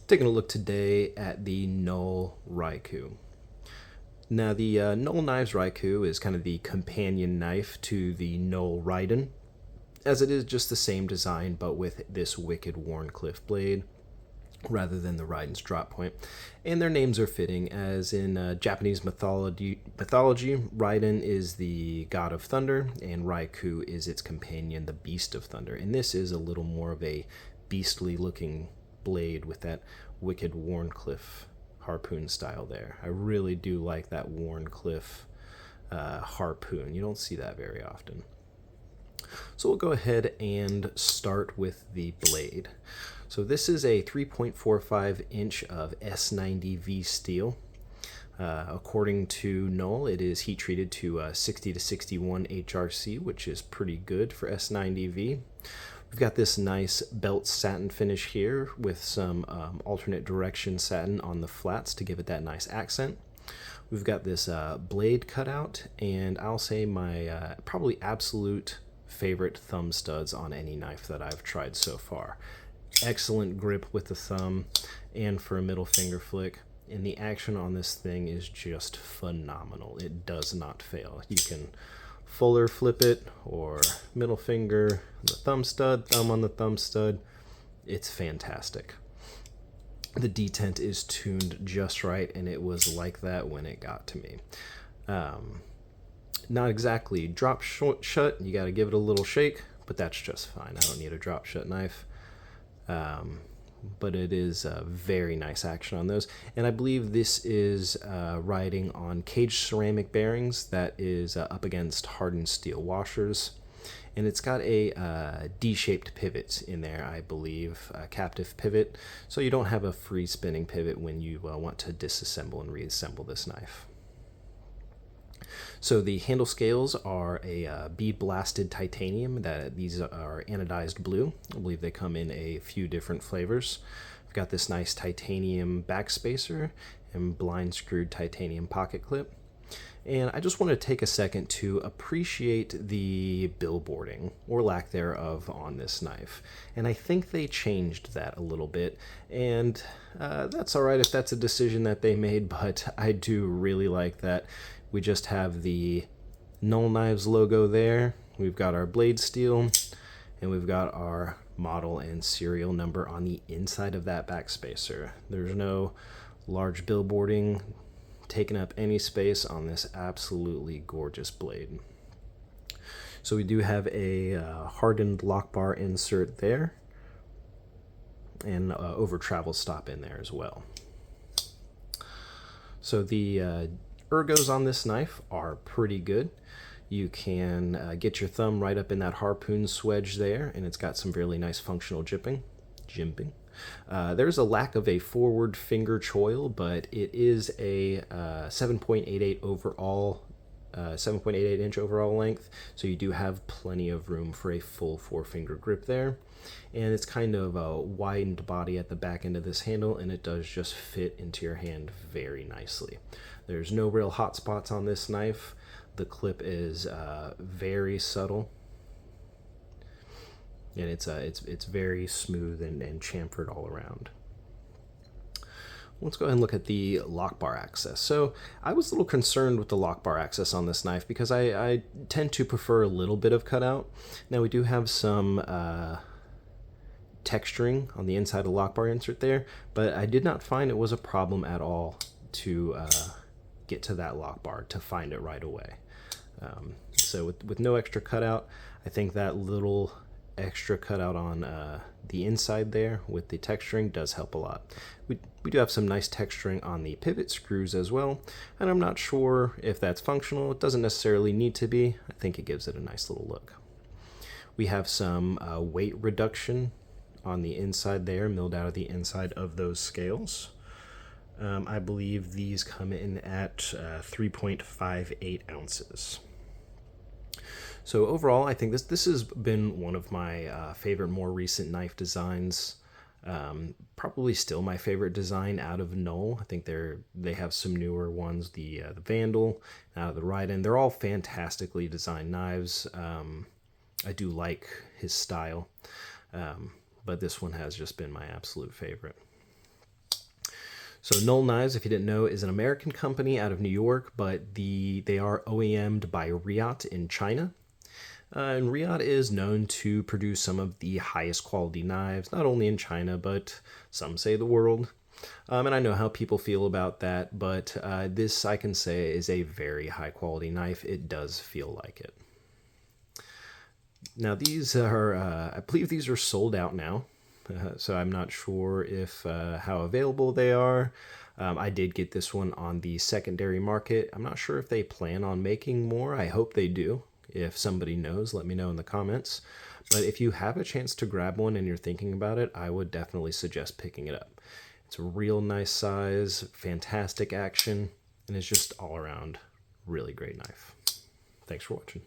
Taking a look today at the Null Raikou. Now the Null Knives Raikou is kind of the companion knife to the Null Raiden, as it is just the same design but with this wicked Wharncliffe blade rather than the Raiden's drop point. And their names are fitting, as in Japanese mythology, Raiden is the god of thunder and Raikou is its companion, the beast of thunder. And this is a little more of a beastly looking blade with that wicked Wharncliffe harpoon style there. I really do like that Wharncliffe harpoon. You don't see that very often. So we'll go ahead and start with the blade. So this is a 3.45 inch of S90V steel. According to Null, it is heat treated to 60 to 61 HRC, which is pretty good for S90V. We've got this nice belt satin finish here with some alternate direction satin on the flats to give it that nice accent. We've got this blade cutout, and I'll say my probably absolute favorite thumb studs on any knife that I've tried so far. Excellent grip with the thumb and for a middle finger flick, and the action on this thing is just phenomenal. It does not fail. You can fuller flip it or middle finger on the thumb stud, thumb on the thumb stud. It's fantastic. The detent is tuned just right, and it was like that when it got to me. Not exactly drop shut, you got to give it a little shake, but that's just fine. I don't need a drop shut knife. But it is a very nice action on those, and I believe this is riding on caged ceramic bearings that is up against hardened steel washers, and it's got a D-shaped pivot in there, I believe, a captive pivot, so you don't have a free spinning pivot when you want to disassemble and reassemble this knife. So the handle scales are a bead blasted titanium. These are anodized blue. I believe they come in a few different flavors. I've got this nice titanium backspacer and blind screwed titanium pocket clip. And I just want to take a second to appreciate the billboarding, or lack thereof, on this knife. And I think they changed that a little bit, and that's alright if that's a decision that they made, but I do really like that. We just have the Null Knives logo there. We've got our blade steel, and we've got our model and serial number on the inside of that backspacer. There's no large billboarding taking up any space on this absolutely gorgeous blade. So we do have a hardened lock bar insert there, and over travel stop in there as well. So the ergos on this knife are pretty good. You can get your thumb right up in that harpoon swedge there, and it's got some really nice functional jimping. There's a lack of a forward finger choil, but it is a 7.88 overall, 7.88 inch overall length, so you do have plenty of room for a full 4-finger grip there. And it's kind of a widened body at the back end of this handle, and it does just fit into your hand very nicely. There's no real hot spots on this knife. The clip is very subtle, and it's very smooth and chamfered all around. Let's go ahead and look at the lock bar access. So I was a little concerned with the lock bar access on this knife because I tend to prefer a little bit of cutout. Now we do have some texturing on the inside of the lock bar insert there, but I did not find it was a problem at all to get to that lock bar, to find it right away. So with no extra cutout, I think that little extra cutout on the inside there with the texturing does help a lot. We do have some nice texturing on the pivot screws as well, and I'm not sure if that's functional. It doesn't necessarily need to be. I think it gives it a nice little look. We have some weight reduction on the inside there, milled out of the inside of those scales. I believe these come in at 3.58 ounces. So overall, I think this has been one of my favorite more recent knife designs. Probably still my favorite design out of Null. I think they have some newer ones, the Vandal, the Raiden. They're all fantastically designed knives. I do like his style, but this one has just been my absolute favorite. So Null Knives, if you didn't know, is an American company out of New York, but they are OEM'd by Reate in China. And Reate is known to produce some of the highest quality knives, not only in China, but some say the world. And I know how people feel about that, but this, I can say, is a very high quality knife. It does feel like it. Now these are, I believe these are sold out now, so I'm not sure if how available they are. I did get this one on the secondary market. I'm not sure if they plan on making more. I hope they do. If somebody knows, let me know in the comments. But if you have a chance to grab one and you're thinking about it, I would definitely suggest picking it up. It's a real nice size, fantastic action, and it's just all around really great knife. Thanks for watching.